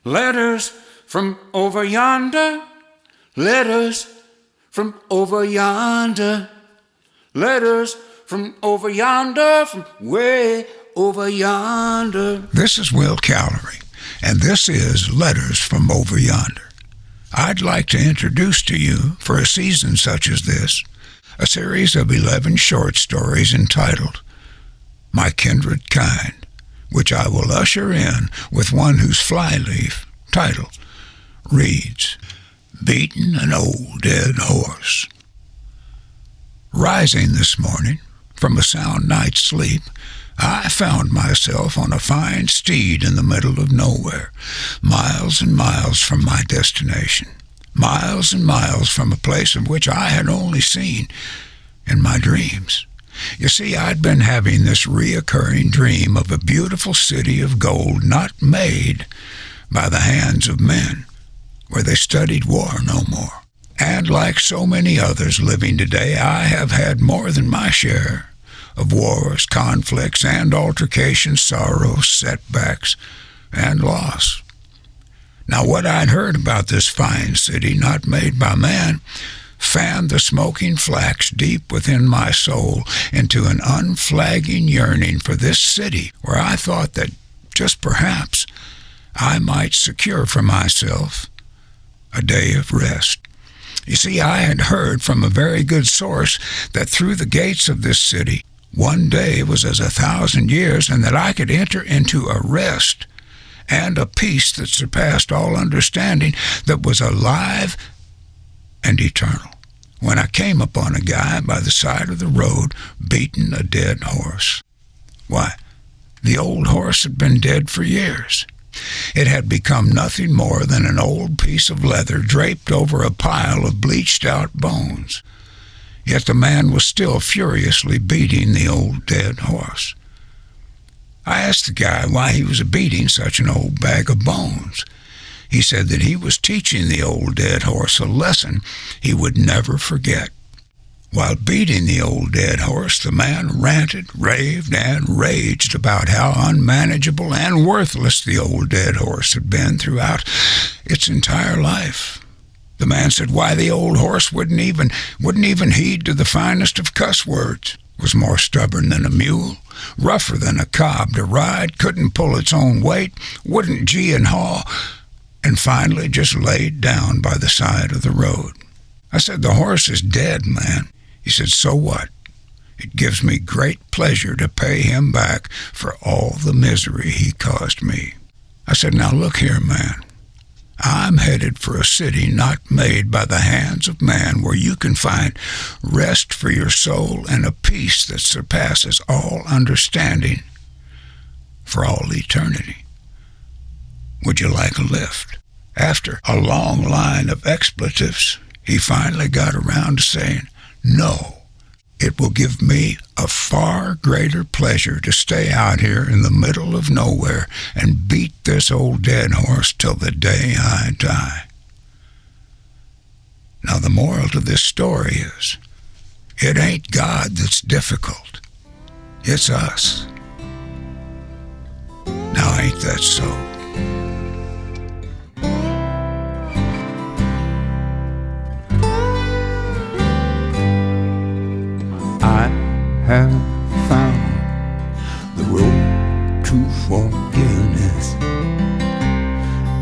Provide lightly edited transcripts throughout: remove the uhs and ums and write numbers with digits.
Letters from over yonder, letters from over yonder, letters from over yonder, from way over yonder. This is Will Callery, and this is Letters from Over Yonder. I'd like to introduce to you, for a season such as this, a series of 11 short stories entitled My Kindred Kind, which I will usher in with one whose flyleaf title reads, Beating an Old Dead Horse. Rising this morning from a sound night's sleep, I found myself on a fine steed in the middle of nowhere, miles and miles from my destination, miles and miles from a place of which I had only seen in my dreams. You see, I'd been having this reoccurring dream of a beautiful city of gold not made by the hands of men, where they studied war no more. And like so many others living today, I have had more than my share of wars, conflicts, and altercations, sorrows, setbacks, and loss. Now, what I'd heard about this fine city not made by man fanned the smoking flax deep within my soul into an unflagging yearning for this city where I thought that, just perhaps, I might secure for myself a day of rest. You see, I had heard from a very good source that through the gates of this city, one day was as 1,000 years, and that I could enter into a rest and a peace that surpassed all understanding, that was alive and eternal, when I came upon a guy by the side of the road beating a dead horse. Why, the old horse had been dead for years. It had become nothing more than an old piece of leather draped over a pile of bleached-out bones. Yet the man was still furiously beating the old dead horse. I asked the guy why he was beating such an old bag of bones. He said that he was teaching the old dead horse a lesson he would never forget. While beating the old dead horse, the man ranted, raved, and raged about how unmanageable and worthless the old dead horse had been throughout its entire life. The man said why the old horse wouldn't even heed to the finest of cuss words, was more stubborn than a mule, rougher than a cob to ride, couldn't pull its own weight, wouldn't gee and haw, and finally just laid down by the side of the road. I said, the horse is dead, man. He said, so what? It gives me great pleasure to pay him back for all the misery he caused me. I said, now look here, man. I'm headed for a city not made by the hands of man, where you can find rest for your soul and a peace that surpasses all understanding for all eternity. Would you like a lift? After a long line of expletives, he finally got around to saying, no, it will give me a far greater pleasure to stay out here in the middle of nowhere and beat this old dead horse till the day I die. Now, the moral to this story is, it ain't God that's difficult. It's us. Now, ain't that so? I have found the road to forgiveness.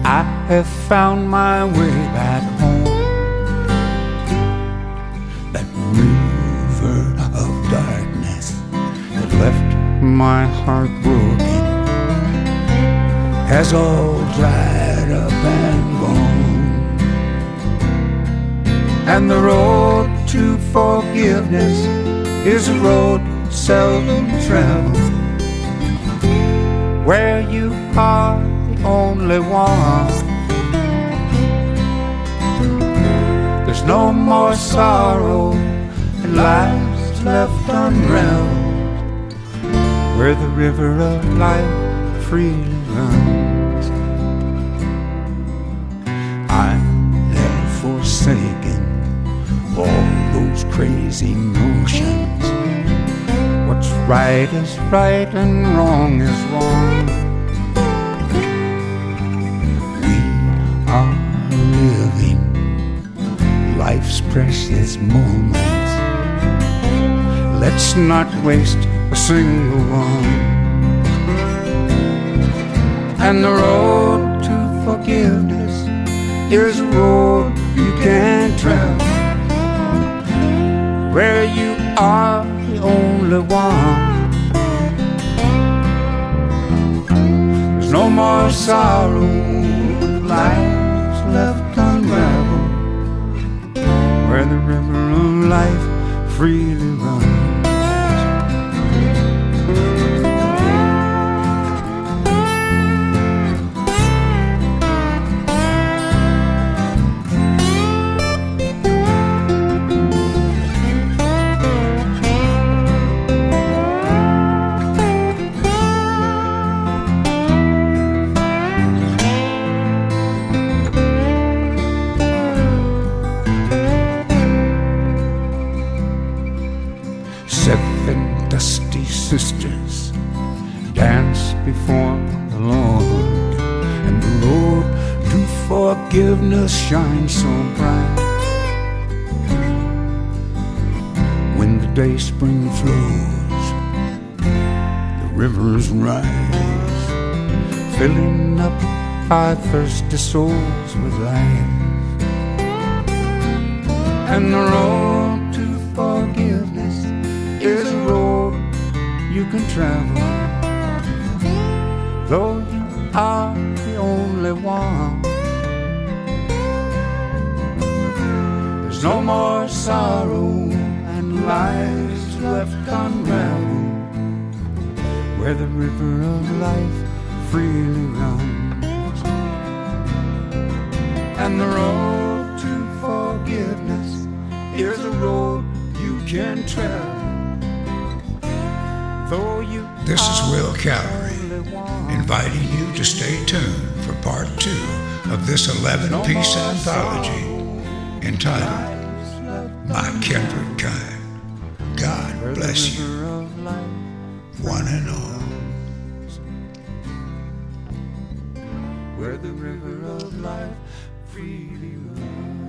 I have found my way back home. That river of darkness that left my heart broken has all dried up and gone. And the road to forgiveness is a road seldom traveled, where you are the only one. There's no more sorrow, and life's left unraveled, where the river of life freely runs. I have forsaken all those crazy notions. What's right is right and wrong is wrong. We precious moments. Let's not waste a single one. And the road to forgiveness is a road you can travel, where you are the only one. There's no more sorrow, life's left unraveled, where the river of life freely runs. Seven dusty sisters dance before the Lord, and the road to forgiveness shines so bright. When the day spring flows, the rivers rise, filling up our thirsty souls with life. And the road to forgiveness is a road you can travel, though you are the only one. There's no more sorrow and lives left unraveled, where the river of life freely runs. And the road to forgiveness is a road you can travel. This is Will Callery, inviting you to stay tuned for part 2 of this 11-piece anthology entitled My Kindred Kind. God bless you, one and all. Where the river of life freely runs.